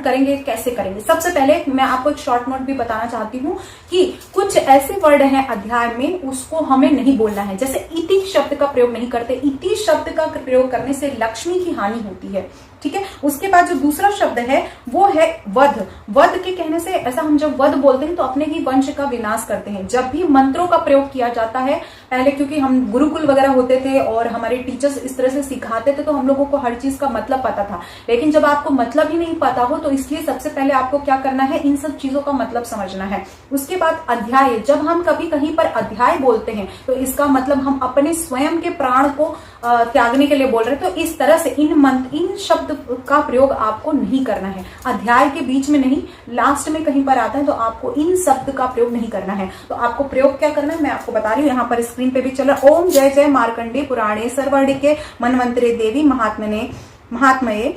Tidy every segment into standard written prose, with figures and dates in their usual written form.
करेंगे, कैसे करेंगे। सबसे पहले मैं आपको एक शॉर्ट नोट भी बताना चाहती हूँ कि कुछ ऐसे वर्ड हैं अध्याय में, उसको हमें नहीं बोलना है। जैसे इति शब्द का प्रयोग नहीं करते, इति शब्द का प्रयोग करने से लक्ष्मी की हानि होती है, ठीक है। उसके बाद जो दूसरा शब्द है वो है वध। वध के कहने से, ऐसा हम जब वध बोलते हैं तो अपने ही वंश का विनाश करते हैं। जब भी मंत्रों का प्रयोग किया जाता है, पहले क्योंकि हम गुरुकुल वगैरह होते थे और हमारे टीचर्स इस तरह से सिखाते थे, तो हम लोगों को हर चीज का मतलब पता था। लेकिन जब आपको मतलब ही नहीं पता हो, तो इसलिए सबसे पहले आपको क्या करना है, इन सब चीजों का मतलब समझना है। उसके बाद अध्याय, जब हम कभी कहीं पर अध्याय बोलते हैं तो इसका मतलब हम अपने स्वयं के प्राण को त्यागने के लिए बोल रहे हैं। तो इस तरह से इन शब्द का प्रयोग आपको नहीं करना है। अध्याय के बीच में नहीं, लास्ट में कहीं पर आता है तो आपको इन शब्द का प्रयोग नहीं करना है। तो आपको प्रयोग क्या करना है मैं आपको बता रही हूँ, यहाँ पर स्क्रीन पे भी चल रहा है। ओम जय जय मार्कंडे पुराणे सर्वर्णिके मनवंतरे देवी महात्मये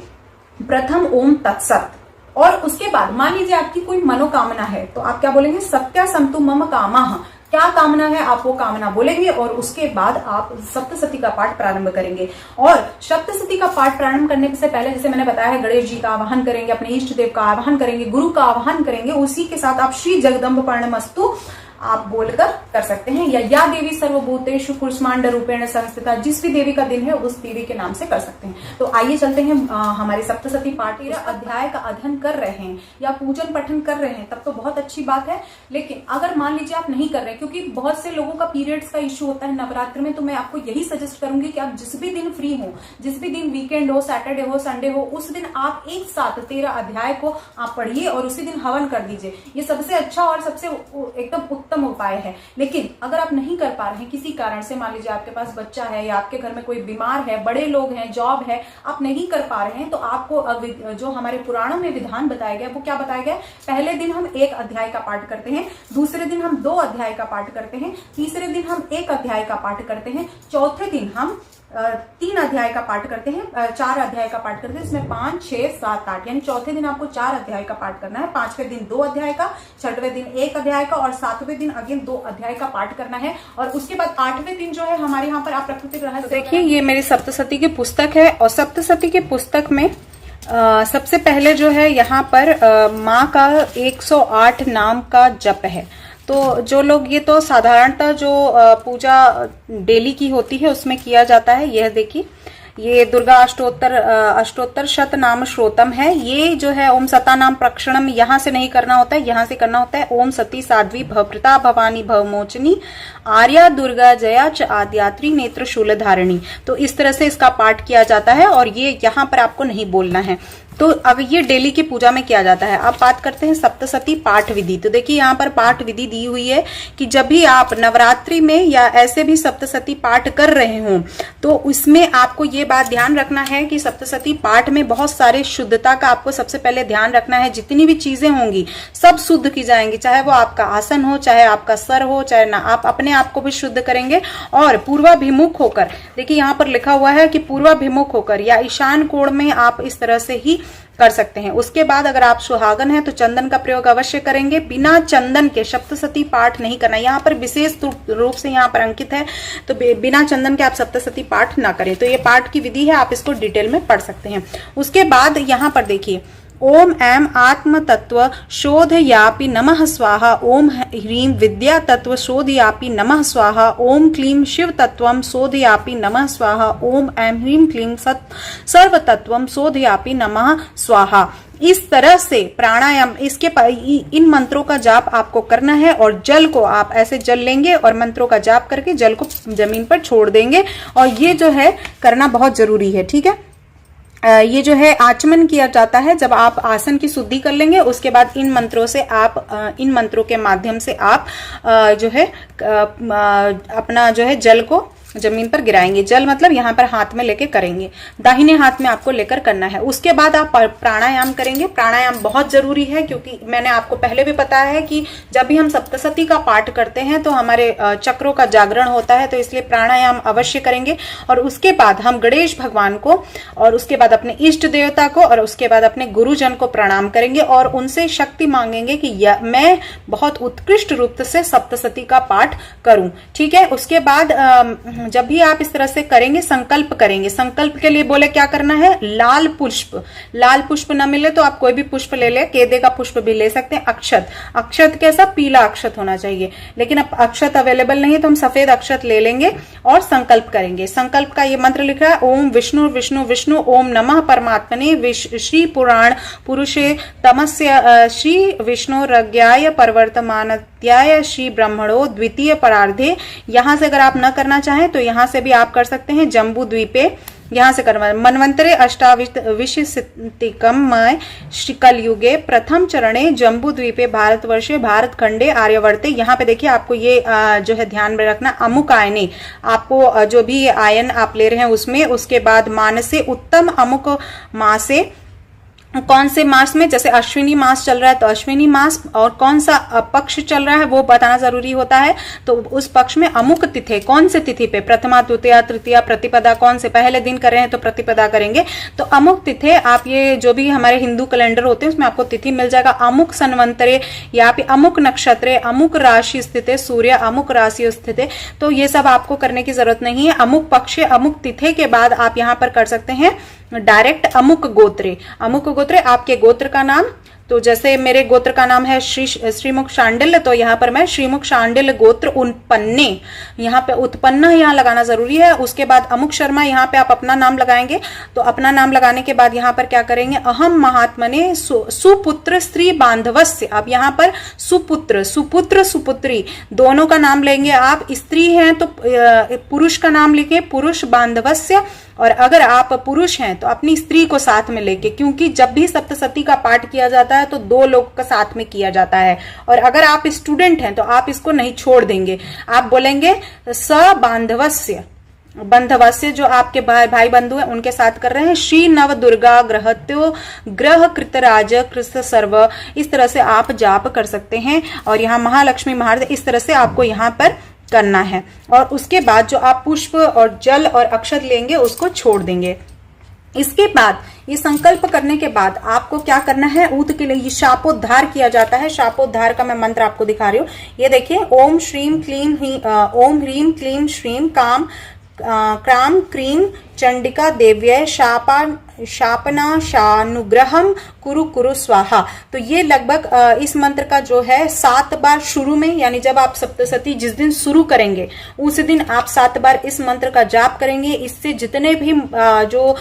प्रथम ओम तत्सत। और उसके बाद मान लीजिए आपकी कोई मनोकामना है तो आप क्या बोलेंगे, सत्या संतु मम कामः। क्या कामना है आप वो कामना बोलेंगे और उसके बाद आप सप्तशती का पाठ प्रारंभ करेंगे। और सप्तशती का पाठ प्रारंभ करने से पहले, जैसे मैंने बताया है, गणेश जी का आवाहन करेंगे, अपने इष्ट देव का आवाहन करेंगे, गुरु का आवाहन करेंगे। उसी के साथ आप श्री जगदम्ब पर्णमस्तु आप बोलकर कर सकते हैं, या देवी सर्वभूतेषु कुष्मांड रूपेण संस्थिता, जिस भी देवी का दिन है उस देवी के नाम से कर सकते हैं। तो आइए चलते हैं हमारे सप्तशती पाठ अध्याय का अध्ययन कर रहे हैं या पूजन पठन कर रहे हैं तब तो बहुत अच्छी बात है। लेकिन अगर मान लीजिए आप नहीं कर रहे, क्योंकि बहुत से लोगों का पीरियड्स का इश्यू होता है नवरात्र में, तो मैं आपको यही सजेस्ट करूंगी कि आप जिस भी दिन फ्री हो, जिस भी दिन वीकेंड हो, सैटरडे हो, संडे हो, उस दिन आप एक साथ 13 अध्याय को आप पढ़िए और उसी दिन हवन कर दीजिए। ये सबसे अच्छा और सबसे एकदम उत्तम उपाय है। लेकिन अगर आप नहीं कर पा रहे हैं किसी कारण से, मान लीजिए आपके पास बच्चा है या आपके घर में कोई बीमार है, बड़े लोग हैं, जॉब है, आप नहीं कर पा रहे हैं, तो आपको जो हमारे पुराणों में विधान बताया गया वो क्या बताया गया, पहले दिन हम 1 अध्याय का पाठ करते हैं, दूसरे दिन हम 2 अध्याय का पाठ करते हैं, तीसरे दिन हम 1 अध्याय का पाठ करते हैं, चौथे दिन हम 3 अध्याय का पाठ करते हैं, 4 अध्याय का पाठ करते हैं। इसमें 5, 6, 7, 8 यानी चौथे दिन आपको 4 अध्याय का पाठ करना है, 5वें दिन 2 अध्याय का, 6वें दिन 1 अध्याय का और 7वें दिन अगेन 2 अध्याय का पाठ करना है। और उसके बाद 8वें दिन जो है हमारे यहाँ पर आप प्रकृति रहस्य, तो देखिए ये मेरी सप्तशती की पुस्तक है और सप्तशती की पुस्तक में सबसे पहले जो है यहाँ पर माँ का 108 नाम का जप है। तो जो लोग, ये तो साधारणतः जो पूजा डेली की होती है उसमें किया जाता है। यह देखिए, ये दुर्गा अष्टोत्तर शत नाम श्रोतम है। ये जो है ओम सता नाम प्रक्षणम यहाँ से नहीं करना होता है, यहाँ से करना होता है ओम सती साध्वी भवप्रता भवानी भवमोचनी आर्या दुर्गा जया च आद्यात्री नेत्र शूल धारिणी। तो इस तरह से इसका पाठ किया जाता है और ये यहाँ पर आपको नहीं बोलना है। तो अब ये डेली की पूजा में किया जाता है। अब बात करते हैं सप्तशती पाठ विधि। तो देखिए यहाँ पर पाठ विधि दी हुई है कि जब भी आप नवरात्रि में या ऐसे भी सप्तशती पाठ कर रहे हो तो उसमें आपको ये बात ध्यान रखना है कि सप्तशती पाठ में बहुत सारे शुद्धता का आपको सबसे पहले ध्यान रखना है। जितनी भी चीजें होंगी सब शुद्ध की जाएंगी, चाहे वो आपका आसन हो, चाहे आपका सर हो, चाहे ना, आप अपने आप को भी शुद्ध करेंगे। और पूर्वाभिमुख होकर, देखिए यहाँ पर लिखा हुआ है कि पूर्वाभिमुख होकर या ईशान कोण में आप इस तरह से ही कर सकते हैं। उसके बाद अगर आप सुहागन हैं तो चंदन का प्रयोग अवश्य करेंगे। बिना चंदन के सप्तशती पाठ नहीं करना, यहाँ पर विशेष रूप से यहाँ पर अंकित है। तो बिना चंदन के आप सप्तशती पाठ ना करें। तो ये पाठ की विधि है, आप इसको डिटेल में पढ़ सकते हैं। उसके बाद यहाँ पर देखिए, ओम ऐम आत्म तत्व शोधयापि नमः स्वाहा, ओम ह्रीं विद्या तत्व शोधयापि नमः स्वाहा, ओम क्लीं शिव तत्वम शोधयापि नमः स्वाहा, ओम ऐं ह्रीं क्लीं सर्व तत्वम शोधयापि नमः स्वाहा। इस तरह से प्राणायाम, इन मंत्रों का जाप आपको करना है। और जल को आप ऐसे जल लेंगे और मंत्रों का जाप करके जल को जमीन पर छोड़ देंगे। और ये जो है करना बहुत जरूरी है, ठीक है। ये जो है आचमन किया जाता है जब आप आसन की शुद्धि कर लेंगे। उसके बाद इन मंत्रों से आप इन मंत्रों के माध्यम से आप जो है अपना जो है जल को जमीन पर गिराएंगे। जल मतलब यहाँ पर हाथ में लेके करेंगे, दाहिने हाथ में आपको लेकर करना है। उसके बाद आप प्राणायाम करेंगे। प्राणायाम बहुत जरूरी है क्योंकि मैंने आपको पहले भी बताया है कि जब भी हम सप्तशती का पाठ करते हैं तो हमारे चक्रों का जागरण होता है, तो इसलिए प्राणायाम अवश्य करेंगे। और उसके बाद हम गणेश भगवान को और उसके बाद अपने इष्ट देवता को और उसके बाद अपने गुरुजन को प्रणाम करेंगे और उनसे शक्ति मांगेंगे कि मैं बहुत उत्कृष्ट रूप से सप्तशती का पाठ करूं, ठीक है। उसके बाद जब भी आप इस तरह से करेंगे, संकल्प करेंगे, संकल्प के लिए बोले क्या करना है, लाल पुष्प, लाल पुष्प न मिले तो आप कोई भी पुष्प ले ले, केदे का पुष्प भी ले सकते हैं। अक्षत, अक्षत कैसा, पीला अक्षत होना चाहिए, लेकिन अब अक्षत अवेलेबल नहीं है तो हम सफेद अक्षत ले लेंगे और संकल्प करेंगे। संकल्प का ये मंत्र लिख रहा है, ओम विष्णु विष्णु विष्णु ओम नमः परमात्मने श्री पुराण पुरुषे तमस्य श्री विष्णु रज्ञाय परवर्तमानत्याय श्री ब्रह्मणो द्वितीय परार्धे। यहां से अगर आप न करना चाहें तो यहां से भी आप कर सकते हैं, जम्बू द्वीपे, यहां से करवा मनवंतरे अष्टाविंशतिकमय कलयुगे प्रथम चरणे जम्बू द्वीपे भारतवर्षे भारत खंडे आर्यवर्ते। यहाँ पे देखिए आपको ये जो है ध्यान में रखना, अमुक आयने, आपको जो भी आयन आप ले रहे हैं उसमें, उसके बाद मानसे उत्तम अमुक मासे, कौन से मास में, जैसे अश्विनी मास चल रहा है तो अश्विनी मास, और कौन सा पक्ष चल रहा है वो बताना जरूरी होता है। तो उस पक्ष में अमुक तिथि, कौन से तिथि पे, प्रथमा द्वितीया तृतीया प्रतिपदा, कौन से पहले दिन कर रहे हैं तो प्रतिपदा करेंगे। तो अमुक तिथि, आप ये जो भी हमारे हिंदू कैलेंडर होते हैं उसमें आपको तिथि मिल जाएगा। अमुक संवंतरे या फिर अमुक नक्षत्रे, अमुक राशि स्थित, सूर्य अमुक राशि स्थित, तो ये सब आपको करने की जरूरत नहीं है। अमुक पक्ष अमुक तिथि के बाद आप यहाँ पर कर सकते हैं डायरेक्ट अमुक गोत्रे, अमुक गोत्रे आपके गोत्र का नाम। तो जैसे मेरे गोत्र का नाम है श्रीमुख शांडिल्य, तो यहाँ पर मैं श्रीमुख शांडिल्य गोत्र उत्पन्ने, यहाँ पे उत्पन्न यहाँ लगाना जरूरी है। उसके बाद अमुक शर्मा, यहाँ पे आप अपना नाम लगाएंगे। तो अपना नाम लगाने के बाद यहाँ पर क्या करेंगे, अहम महात्मने सुपुत्र स्त्री बांधवस्य। अब यहाँ पर सुपुत्र, सुपुत्र सुपुत्री दोनों का नाम लेंगे आप। स्त्री हैं तो पुरुष का नाम लिखे, पुरुष बांधवस्य, और अगर आप पुरुष हैं तो अपनी स्त्री को साथ में लेके, क्योंकि जब भी सप्तशती का पाठ किया जाता है तो दो लोग का साथ में किया जाता है। और अगर आप स्टूडेंट हैं तो आप इसको नहीं छोड़ देंगे, आप बोलेंगे स बांधवस्य, बंधवस्य जो आपके भाई बंधु हैं उनके साथ कर रहे हैं। श्री नव दुर्गा ग्रहत्यो ग्रह कृतराज कृत सर्व, इस तरह से आप जाप कर सकते हैं। और यहाँ महालक्ष्मी महाराज, इस तरह से आपको यहाँ पर करना है। और उसके बाद जो आप पुष्प और जल और अक्षत लेंगे उसको छोड़ देंगे। इसके बाद ये संकल्प करने के बाद आपको क्या करना है, ऊत के लिए ये शापोद्धार किया जाता है। शापोद्धार का मैं मंत्र आपको दिखा रही हूँ, ये देखिए, ओम श्रीम क्लीम ओम ह्रीम क्लीम श्रीम क्राम क्रीम चंडिका देव्य शापना शानुग्रहम कुरु कुरु स्वाहा। तो ये लगभग इस मंत्र का जो है 7 बार शुरू में, यानी जब आप सप्तशती जिस दिन शुरू करेंगे उस दिन आप 7 बार इस मंत्र का जाप करेंगे। इससे जितने भी जो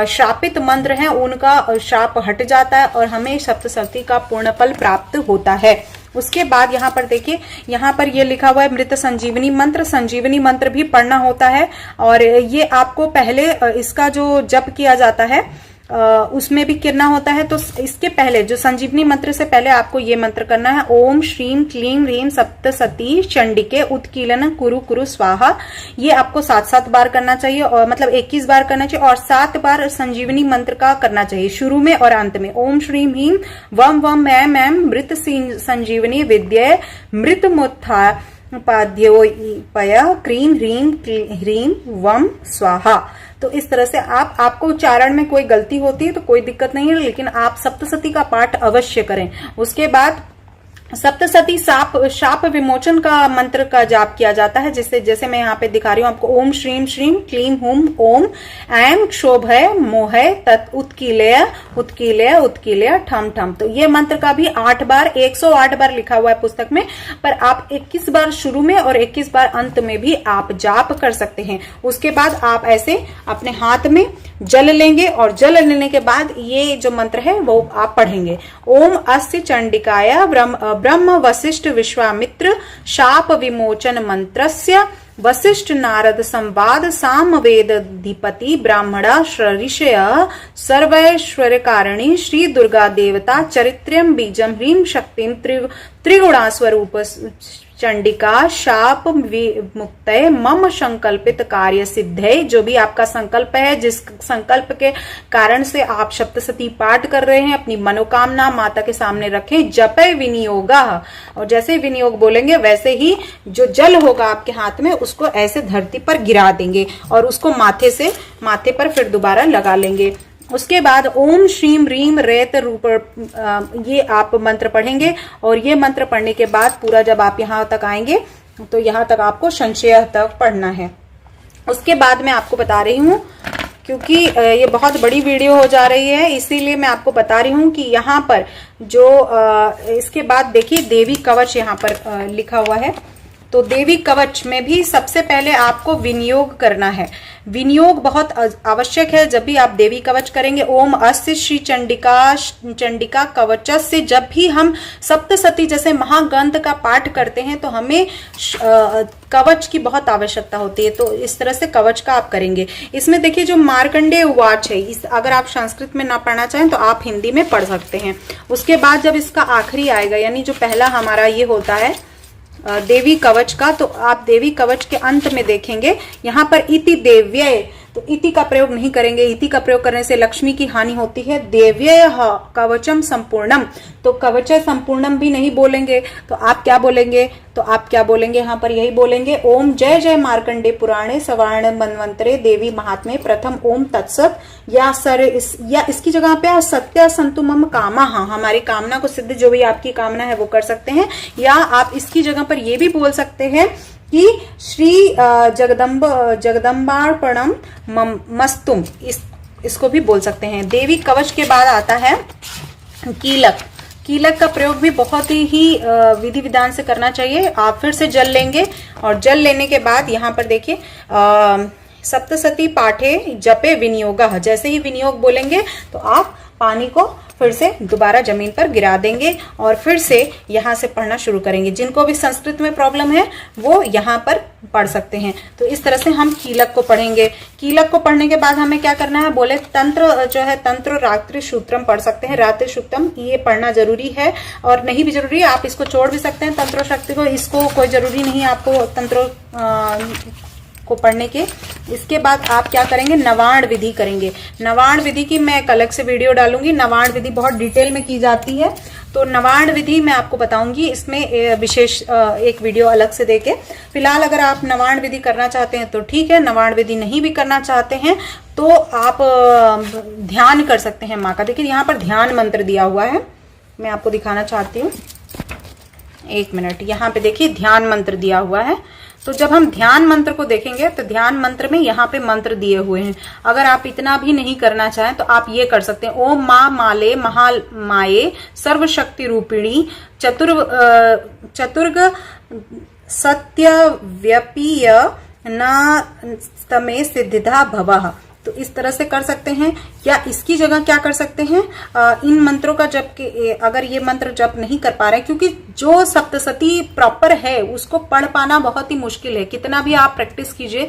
श्रापित मंत्र हैं उनका शाप हट जाता है और हमें सप्तशती का पूर्ण फल प्राप्त होता है। उसके बाद यहाँ पर देखिए, यहाँ पर ये लिखा हुआ है मृत संजीवनी मंत्र। संजीवनी मंत्र भी पढ़ना होता है और ये आपको पहले इसका जो जप किया जाता है उसमें भी करना होता है। तो इसके पहले जो संजीवनी मंत्र से पहले आपको ये मंत्र करना है, ओम श्रीम क्लीम ह्रीम सप्तशती चंडिके उत्कीलन कुरु कुरु स्वाहा। ये आपको 7-7 बार करना चाहिए, और मतलब 21 बार करना चाहिए, और 7 बार संजीवनी मंत्र का करना चाहिए शुरू में और अंत में। ओम श्रीम ह्रीम वम वम एम एम मृत संजीवनी विद्ये मृत मुत्था पाद्योपय क्रीम ह्रीम ह्रीम वम स्वाहा। तो इस तरह से आपको उच्चारण में कोई गलती होती है तो कोई दिक्कत नहीं है, लेकिन आप सप्तशती का पाठ अवश्य करें। उसके बाद सप्तशती शाप विमोचन का मंत्र का जाप किया जाता है, जिससे जैसे मैं यहाँ पे दिखा रही हूँ आपको, ओम श्रीम श्रीम क्लीम हुम ओम ऐम क्षोभय मोहय तत् उत्कीलय उत्कीलय उत्कीलय ठम ठम। तो ये मंत्र का भी 8 बार 108 बार लिखा हुआ है पुस्तक में, पर आप 21 बार शुरू में और 21 बार अंत में भी आप जाप कर सकते हैं। उसके बाद आप ऐसे अपने हाथ में जल लेंगे और जल लेने के बाद ये जो मंत्र है वो आप पढ़ेंगे, ओम अस्य चंडिकाय ब्रह्म वशिष्ठ विश्वामित्र शाप विमोचन मंत्रस्य वशिष्ठ नारद संवाद सामवेदाधिपति ब्राह्मणा ऋषय सर्वैश्वर्यकारिणी श्री दुर्गा देवता चरित्रम बीजम ह्रीम शक्तिम त्रिगुणा स्वरूप चंडिका शाप विमुक्तये मम संकल्पित कार्य सिद्धे। जो भी आपका संकल्प है, जिस संकल्प के कारण से आप सप्तशती पाठ कर रहे हैं, अपनी मनोकामना माता के सामने रखें। जपय विनियोगा, और जैसे विनियोग बोलेंगे वैसे ही जो जल होगा आपके हाथ में उसको ऐसे धरती पर गिरा देंगे और उसको माथे पर फिर दोबारा लगा लेंगे। उसके बाद ओम श्रीम रीम रेत रूप ये आप मंत्र पढ़ेंगे, और ये मंत्र पढ़ने के बाद पूरा जब आप यहाँ तक आएंगे तो यहाँ तक आपको संशय तक पढ़ना है। उसके बाद मैं आपको बता रही हूँ, क्योंकि ये बहुत बड़ी वीडियो हो जा रही है, इसीलिए मैं आपको बता रही हूँ कि यहाँ पर जो इसके बाद देखिए देवी कवच यहाँ पर लिखा हुआ है। तो देवी कवच में भी सबसे पहले आपको विनियोग करना है। विनियोग बहुत आवश्यक है। जब भी आप देवी कवच करेंगे, ओम अस्य श्री चंडिका कवचस्य, जब भी हम सप्तसती जैसे महाग्रंथ का पाठ करते हैं तो हमें कवच की बहुत आवश्यकता होती है। तो इस तरह से कवच का आप करेंगे। इसमें देखिए जो मार्कंडेय उवाच है, इस अगर आप संस्कृत में ना पढ़ना चाहें तो आप हिंदी में पढ़ सकते हैं। उसके बाद जब इसका आखिरी आएगा, यानी जो पहला हमारा ये होता है देवी कवच का, तो आप देवी कवच के अंत में देखेंगे यहाँ पर इति देव्य, तो इति का प्रयोग नहीं करेंगे। इति का प्रयोग करने से लक्ष्मी की हानि होती है। देव्य कवचम संपूर्णम, तो कवच संपूर्णम भी नहीं बोलेंगे। तो आप क्या बोलेंगे? तो आप क्या बोलेंगे यहाँ पर? यही बोलेंगे, ओम जय जय मार्कंडे पुराणे सवर्ण मनवंतरे देवी महात्मे प्रथम ओम तत्सत, या इसकी जगह पे सत्य संतु मम कामा, हमारी कामना को सिद्ध, जो भी आपकी कामना है वो कर सकते हैं। या आप इसकी जगह पर ये भी बोल सकते हैं कि श्री जगदम्बार्पणम मस्तुम, इसको भी बोल सकते हैं। देवी कवच के बाद आता है कीलक। कीलक का प्रयोग भी बहुत ही विधि विधान से करना चाहिए। आप फिर से जल लेंगे और जल लेने के बाद यहाँ पर देखिए सप्तसती पाठे जपे विनियोगः, जैसे ही विनियोग बोलेंगे तो आप पानी को फिर से दोबारा जमीन पर गिरा देंगे और फिर से यहाँ से पढ़ना शुरू करेंगे। जिनको भी संस्कृत में प्रॉब्लम है वो यहाँ पर पढ़ सकते हैं। तो इस तरह से हम कीलक को पढ़ेंगे। कीलक को पढ़ने के बाद हमें क्या करना है? बोले तंत्र जो है, तंत्र रात्रि सूत्रम पढ़ सकते हैं। रात्रि सूत्रम ये पढ़ना जरूरी है, और नहीं भी जरूरी है आप इसको छोड़ भी सकते हैं तंत्रो शक्ति को, इसको कोई जरूरी नहीं है आपको तंत्रो को पढ़ने के। इसके बाद आप क्या करेंगे? नवाण विधि करेंगे। नवाण विधि की मैं एक अलग से वीडियो डालूंगी। नवाण विधि बहुत डिटेल में की जाती है, तो नवाण विधि मैं आपको बताऊंगी इसमें विशेष एक वीडियो अलग से देके। फिलहाल अगर आप नवाण विधि करना चाहते हैं तो ठीक है, नवाण विधि नहीं भी करना चाहते हैं तो आप ध्यान कर सकते हैं माँ का। देखिए यहाँ पर ध्यान मंत्र दिया हुआ है, मैं आपको दिखाना चाहती हूँ, एक मिनट। यहाँ पे देखिए ध्यान मंत्र दिया हुआ है। तो जब हम ध्यान मंत्र को देखेंगे तो ध्यान मंत्र में यहाँ पे मंत्र दिए हुए हैं। अगर आप इतना भी नहीं करना चाहें तो आप ये कर सकते हैं, ओम माँ माले महामाये सर्वशक्ति रूपिणी चतुर्ग सत्य व्यपीय न तमे सिद्धिधा भवः। तो इस तरह से कर सकते हैं। या इसकी जगह क्या कर सकते हैं? इन मंत्रों का जप के, अगर ये मंत्र जप नहीं कर पा रहे, क्योंकि जो सप्तसती प्रॉपर है उसको पढ़ पाना बहुत ही मुश्किल है। कितना भी आप प्रैक्टिस कीजिए,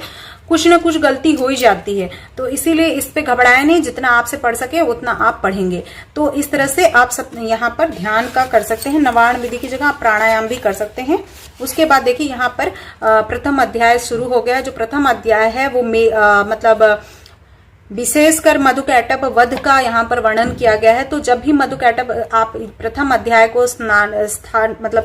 कुछ ना कुछ गलती हो ही जाती है। तो इसीलिए इस पे घबराए नहीं, जितना आपसे पढ़ सके उतना आप पढ़ेंगे। तो इस तरह से आप सब यहाँ पर ध्यान का कर सकते हैं। नवाण विधि की जगह आप प्राणायाम भी कर सकते हैं। उसके बाद देखिए यहाँ पर प्रथम अध्याय शुरू हो गया। जो प्रथम अध्याय है वो मतलब विशेषकर मधुकैटभ वध का यहाँ पर वर्णन किया गया है। तो जब भी मधुकैटभ आप प्रथम अध्याय को स्थान मतलब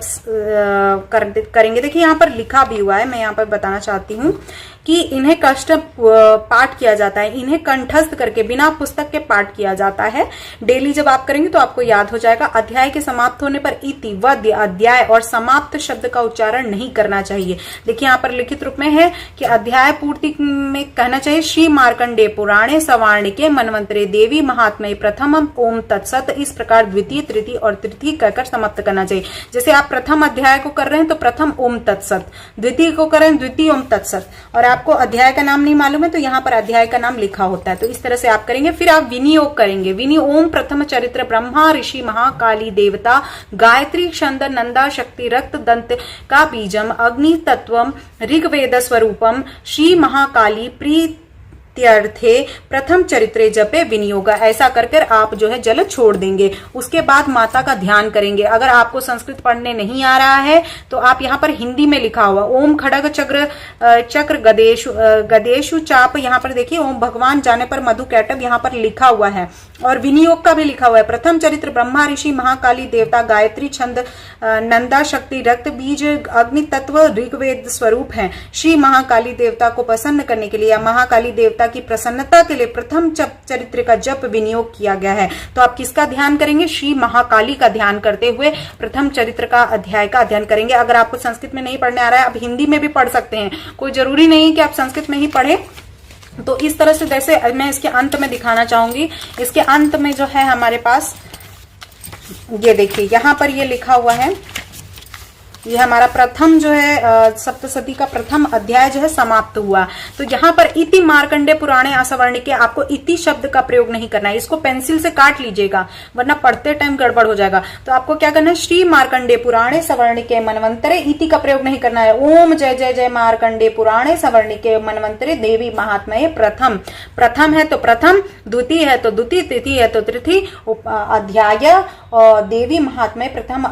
करेंगे, देखिए यहाँ पर लिखा भी हुआ है, मैं यहाँ पर बताना चाहती हूँ कि इन्हें कष्ट पाठ किया जाता है, इन्हें कंठस्थ करके बिना पुस्तक के पाठ किया जाता है। डेली जब आप करेंगे तो आपको याद हो जाएगा। अध्याय के समाप्त होने पर इति वद्य अध्याय और समाप्त शब्द का उच्चारण नहीं करना चाहिए। देखिए यहाँ पर लिखित रूप में है कि अध्याय पूर्ति में कहना चाहिए श्री मार्कंडे पुराणे सवार्णिके मनवंतरे देवी महात्म्ये प्रथम ओम तत्सत। इस प्रकार द्वितीय, तृतीय और तृतीय कहकर समाप्त करना चाहिए। जैसे आप प्रथम अध्याय को कर रहे हैं तो प्रथम ओम तत्सत, द्वितीय को कर रहे हैं द्वितीय ओम तत्सत, और आपको अध्याय का नाम नहीं मालूम है तो यहाँ पर अध्याय का नाम लिखा होता है। तो इस तरह से आप करेंगे। फिर आप विनियोग करेंगे। ओम प्रथम चरित्र ब्रह्मा ऋषि महाकाली देवता गायत्री छंद नंदा शक्ति रक्त दंत का बीजम अग्नि तत्वम ऋग्वेद स्वरूपम श्री महाकाली प्रीत्यर्थे प्रथम चरित्रे जपे विनियोगा। ऐसा कर आप जो है जल छोड़ देंगे। उसके बाद माता का ध्यान करेंगे। अगर आपको संस्कृत पढ़ने नहीं आ रहा है तो आप यहाँ पर हिंदी में लिखा हुआ ओम खड़ग चक्र गदेशु चाप, यहाँ पर देखिए ओम भगवान जाने पर मधुकैटभ यहाँ पर लिखा हुआ है, और विनियोग का भी लिखा हुआ है। प्रथम चरित्र ब्रह्मा ऋषि महाकाली देवता गायत्री छंद नंदा शक्ति रक्त बीज अग्नि तत्व ऋग्वेद स्वरूप है। श्री महाकाली देवता को प्रसन्न करने के लिए या महाकाली देवता देवता की प्रसन्नता के लिए प्रथम चरित्र का जप विनियोग किया गया है। तो आप किसका ध्यान करेंगे? श्री महाकाली का ध्यान करते हुए प्रथम चरित्र का अध्याय का अध्ययन करेंगे। अगर आपको संस्कृत में नहीं पढ़ने आ रहा है, आप हिंदी में भी पढ़ सकते हैं, कोई जरूरी नहीं कि आप संस्कृत में ही पढ़े। तो इस तरह से जैसे मैं इसके अंत में दिखाना चाहूंगी, इसके अंत में जो है हमारे पास ये देखिए यहां पर ये लिखा हुआ है, ये हमारा प्रथम जो है सप्तशती का प्रथम अध्याय जो है समाप्त हुआ। तो यहाँ पर इति मार्कंडे पुराणे असवर्णिके, आपको इति शब्द का प्रयोग नहीं करना है, इसको पेंसिल से काट लीजिएगा वरना पढ़ते टाइम गड़बड़ हो जाएगा। तो आपको क्या करना है? श्री मार्कंडे पुराणे सवर्णिके मनवंतरे, इति का प्रयोग नहीं करना है। ओम जय जय जय मार्कंडे पुराणे सवर्णिके मनवंतरे देवी महात्म्ये प्रथम, प्रथम है तो प्रथम, द्वितीय है तो द्वितीय, तृतीय है तो तृतीय अध्याय देवी महात्म्ये प्रथम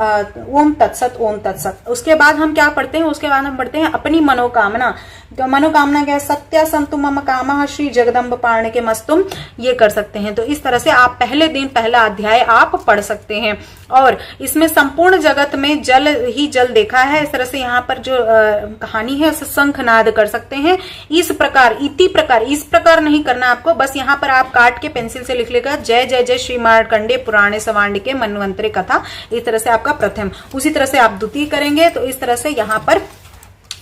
ओम तत्सत, ओम तत्सत। उसके बाद हम क्या पढ़ते हैं? उसके बाद हम पढ़ते हैं अपनी मनोकामना। तो मनोकामना क्या है? सत्या संतु मम कामः श्री जगदम्ब पार्ण के मस्तुम, ये कर सकते हैं। तो इस तरह से आप पहले दिन पहला अध्याय आप पढ़ सकते हैं। और इसमें संपूर्ण जगत में जल ही जल देखा है, इस तरह से यहाँ पर जो कहानी है उसे शंखनाद कर सकते हैं। इस प्रकार, इति प्रकार, इस प्रकार नहीं करना आपको, बस यहाँ पर आप काट के पेंसिल से लिख लेगा जय जय जय श्री मार्कंडे पुराणे सवर्णिके मनवंतरे कथा। इस तरह से आपका प्रथम, उसी तरह से आप द्वितीय करेंगे। तो इस तरह से यहाँ पर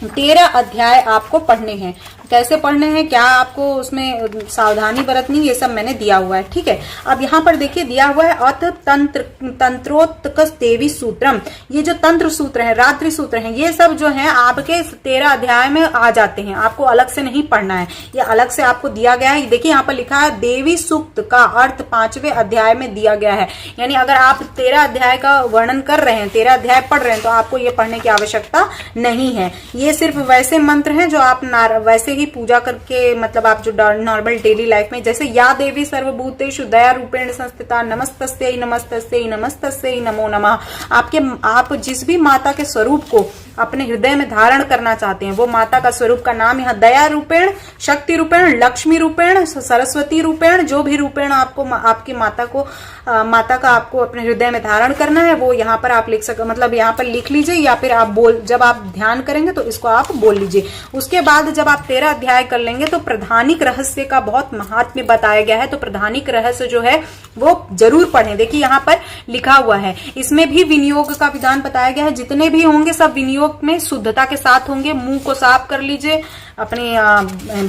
13 अध्याय आपको पढ़ने हैं। कैसे पढ़ने हैं, क्या आपको उसमें सावधानी बरतनी, ये सब मैंने दिया हुआ है। ठीक है, अब यहाँ पर देखिए दिया हुआ है अत तंत्रोत्तक देवी सूत्रम, ये जो तंत्र सूत्र है, रात्रि सूत्र है, ये सब जो है आपके 13 अध्याय में आ जाते हैं। आपको अलग से नहीं पढ़ना है, ये अलग से आपको दिया गया है। देखिए यहाँ पर लिखा है देवी सूक्त का अर्थ 5वें अध्याय में दिया गया है। यानी अगर आप 13 अध्याय का वर्णन कर रहे हैं, 13 अध्याय पढ़ रहे हैं, तो आपको ये पढ़ने की आवश्यकता नहीं है। ये सिर्फ वैसे मंत्र हैं जो आप वैसे ही पूजा करके, मतलब आप जो नॉर्मल डेली लाइफ में, जैसे या देवी सर्वभूतेषु दया रूपेण संस्थिता नमस्तस्यै नमस्तस्यै नमस्तस्यै नमो नमः, आप जिस भी माता के स्वरूप को अपने हृदय में धारण करना चाहते हैं, वो माता का स्वरूप का नाम यहाँ दया रूपेण, शक्ति रूपेण, लक्ष्मी रूपेण, सरस्वती रूपेण, जो भी रूपेण आपको आपकी माता का आपको अपने हृदय में धारण करना है, वो यहाँ पर आप लिख सक, मतलब यहाँ पर लिख लीजिए, या फिर आप जब आप ध्यान करेंगे तो इसको आप बोल लीजिए। उसके बाद जब आप 13 अध्याय कर लेंगे तो प्रधानिक रहस्य का बहुत महात्म्य बताया गया है। तो प्रधानिक रहस्य जो है वो जरूर पढ़ें। देखिए यहाँ पर लिखा हुआ है, इसमें भी विनियोग का विधान बताया गया है। जितने भी होंगे सब विनियोग में शुद्धता के साथ होंगे। मुंह को साफ कर लीजिए, अपने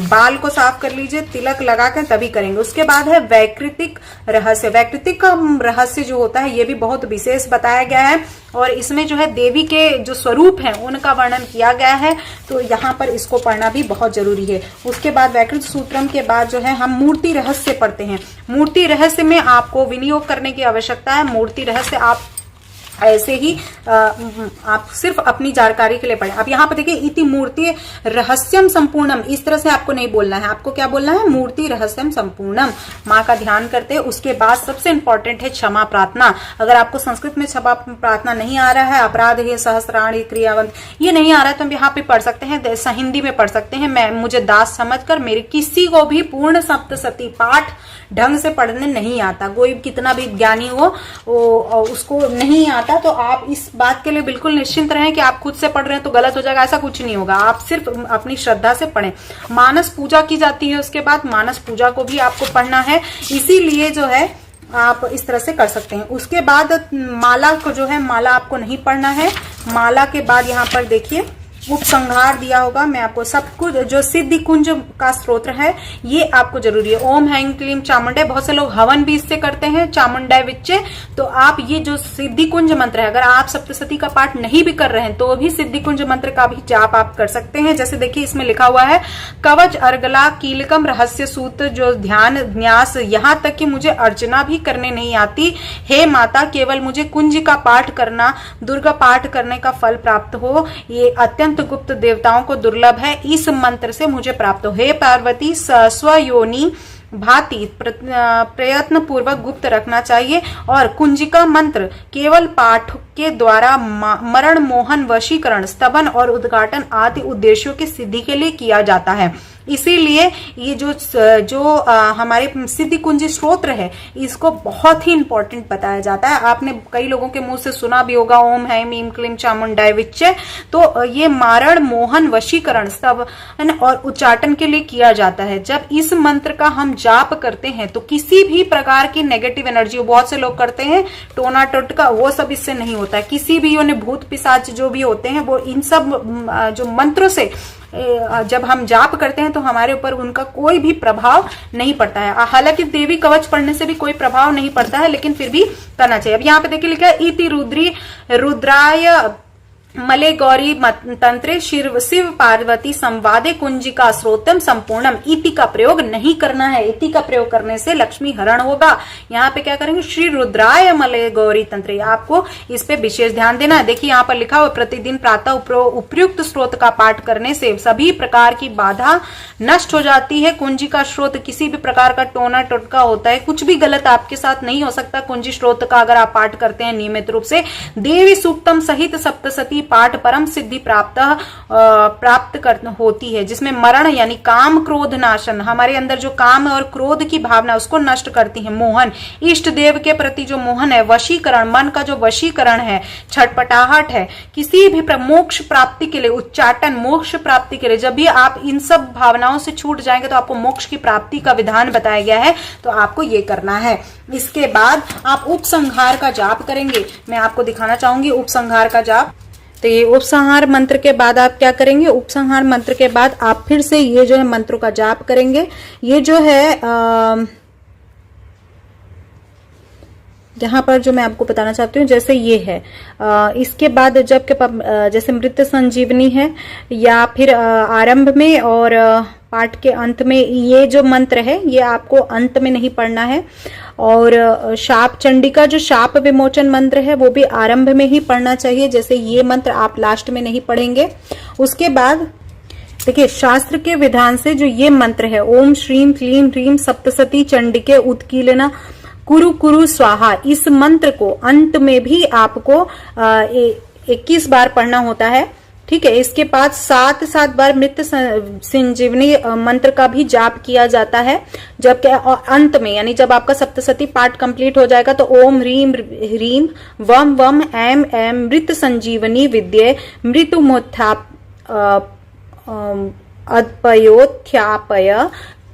बाल को साफ कर लीजिए, तिलक लगाकर तभी करेंगे। उसके बाद है वैकृतिक रहस्य। वैकृतिक का रहस्य जो होता है ये भी बहुत विशेष बताया गया है, और इसमें जो है देवी के जो स्वरूप हैं उनका वर्णन किया गया है। तो यहाँ पर इसको पढ़ना भी बहुत जरूरी है। उसके बाद वैकृत सूत्रम के बाद जो है हम मूर्ति रहस्य पढ़ते हैं। मूर्ति रहस्य में आपको विनियोग करने की आवश्यकता है। मूर्ति रहस्य आप ऐसे ही आप सिर्फ अपनी जानकारी के लिए पढ़ें। अब यहाँ पे देखिए इति मूर्ति रहस्यम संपूर्णम, इस तरह से आपको नहीं बोलना है। आपको क्या बोलना है? मूर्ति रहस्यम संपूर्णम, माँ का ध्यान करते हैं। उसके बाद सबसे इंपॉर्टेंट है क्षमा प्रार्थना। अगर आपको संस्कृत में क्षमा प्रार्थना नहीं आ रहा है, अपराध है सहस्राणी क्रियावंत, ये नहीं आ रहा है, तो हम यहाँ पे पढ़ सकते हैं, हिंदी में पढ़ सकते हैं। मुझे दास समझकर मेरे किसी को भी पूर्ण सप्तशती पाठ ढंग से पढ़ने नहीं आता, कोई कितना भी ज्ञानी हो उसको नहीं आता। तो आप इस बात के लिए बिल्कुल निश्चिंत रहें कि आप खुद से पढ़ रहे हैं तो गलत हो जाएगा, ऐसा कुछ नहीं होगा। आप सिर्फ अपनी श्रद्धा से पढ़ें। मानस पूजा की जाती है, उसके बाद मानस पूजा को भी आपको पढ़ना है, इसीलिए जो है आप इस तरह से कर सकते हैं। उसके बाद माला को जो है, माला आपको नहीं पढ़ना है। माला के बाद यहाँ पर देखिए उपसंहार दिया होगा, मैं आपको सब कुछ जो सिद्धि कुंज का स्तोत्र है ये आपको जरूरी है। ओम हैंग क्लीम चामुंडे, बहुत से लोग हवन भी इससे करते हैं, चामुंडा विच्चे। तो आप ये जो सिद्धि कुंज मंत्र है, अगर आप सप्तशती का पाठ नहीं भी कर रहे हैं तो भी सिद्धि कुंज मंत्र का भी जाप आप कर सकते हैं। जैसे देखिए इसमें लिखा हुआ है कवच अर्गला कीलकम रहस्य सूत्र, जो ध्यान न्यास, यहाँ तक कि मुझे अर्चना भी करने नहीं आती। हे माता, केवल मुझे कुंज का पाठ करना, दुर्गा पाठ करने का फल प्राप्त हो, ये अत्यंत गुप्त देवताओं को दुर्लभ है, इस मंत्र से मुझे प्राप्त हो। हे पार्वती, स्वयोनि भांति प्रयत्न पूर्वक गुप्त रखना चाहिए, और कुंजिका मंत्र केवल पाठ के द्वारा मरण मोहन वशीकरण स्तवन और उद्घाटन आदि उद्देश्यों की सिद्धि के लिए किया जाता है। इसीलिए ये जो हमारे सिद्धि कुंजी स्तोत्र है, इसको बहुत ही इंपॉर्टेंट बताया जाता है। आपने कई लोगों के मुंह से सुना भी होगा, ओम हैम ईम क्लीम चामुंडाय विच्चे। तो ये मारण, मोहन, वशीकरण सब और उच्चाटन के लिए किया जाता है। जब इस मंत्र का हम जाप करते हैं तो किसी भी प्रकार की नेगेटिव एनर्जी, बहुत से लोग करते हैं टोना टोटका, वो सब इससे नहीं होता है। किसी भी भूत पिशाच जो भी होते हैं, वो इन सब जो मंत्रों से जब हम जाप करते हैं तो हमारे ऊपर उनका कोई भी प्रभाव नहीं पड़ता है। हालांकि देवी कवच पढ़ने से भी कोई प्रभाव नहीं पड़ता है, लेकिन फिर भी करना चाहिए। अब यहाँ पे देखिए लिखा है इति रुद्राय मले गौरी तंत्रे शिव पार्वती संवादे कुंजिका स्रोतम संपूर्णम। इति का प्रयोग नहीं करना है। इति का प्रयोग करने से लक्ष्मी हरण होगा। यहाँ पे क्या करेंगे, श्री रुद्राय मले गौरी तंत्रे, आपको इस पे विशेष ध्यान देना है। देखिए यहाँ पर लिखा हुआ, प्रतिदिन प्रातः उपयुक्त स्रोत का पाठ करने से सभी प्रकार की बाधा नष्ट हो जाती है। कुंजी का स्रोत किसी भी प्रकार का टोना टोटका होता है, कुछ भी गलत आपके साथ नहीं हो सकता कुंजी स्रोत का अगर आप पाठ करते हैं नियमित रूप से। देवी सूक्तम सहित सप्तशती पाठ परम सिद्धि प्राप्त होती है, जिसमें मरण यानी काम क्रोध नाशन, हमारे अंदर जो काम और क्रोध की भावना उसको नष्ट करती है। मोहन, इष्ट देव के प्रति जो मोहन है। वशीकरण, मन का जो वशीकरण है, छटपटाहट है। किसी भी मोक्ष प्राप्ति के लिए, उच्चाटन, मोक्ष प्राप्ति के लिए, जब भी आप इन सब भावनाओं से छूट जाएंगे तो आपको मोक्ष की प्राप्ति का विधान बताया गया है, तो आपको ये करना है। इसके बाद आप उपसंहार का जाप करेंगे। मैं आपको दिखाना चाहूंगी उपसंहार का जाप। तो ये उपसंहार मंत्र के बाद आप क्या करेंगे, उपसंहार मंत्र के बाद आप फिर से ये जो है मंत्रों का जाप करेंगे। ये जो है यहाँ पर जो मैं आपको बताना चाहती हूँ, जैसे ये है, इसके बाद जब के जैसे मृत संजीवनी है, या फिर आरंभ में और पाठ के अंत में ये जो मंत्र है ये आपको अंत में नहीं पढ़ना है। और शाप चंडिका जो शाप विमोचन मंत्र है वो भी आरंभ में ही पढ़ना चाहिए, जैसे ये मंत्र आप लास्ट में नहीं पढ़ेंगे। उसके बाद देखिए शास्त्र के विधान से जो ये मंत्र है, ओम श्रीम क्लीम ह्रीम सप्तशती चंडिके उत्कीलना कुरु कुरु स्वाहा, इस मंत्र को अंत में भी आपको 21 बार पढ़ना होता है। ठीक है, इसके बाद 7 बार मृत संजीवनी मंत्र का भी जाप किया जाता है। जब अंत में यानी जब आपका सप्तशती पाठ कंप्लीट हो जाएगा तो ओम ह्रीम ह्रीम वम वम एम एम मृत संजीवनी विद्ये मृत्युमोत्थाप अद्पयोत्थ्यापय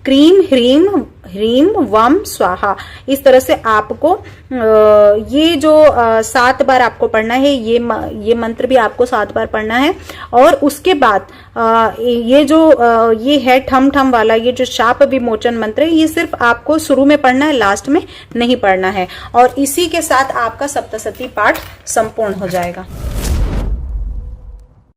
क्रीम ह्रीम ह्रीम वम स्वाहा। इस तरह से आपको ये जो 7 बार आपको पढ़ना है, ये मंत्र भी आपको 7 बार पढ़ना है। और उसके बाद ये जो ये है ठम ठम वाला, ये जो शाप विमोचन मंत्र है, ये सिर्फ आपको शुरू में पढ़ना है, लास्ट में नहीं पढ़ना है। और इसी के साथ आपका सप्तशती पाठ संपूर्ण हो जाएगा।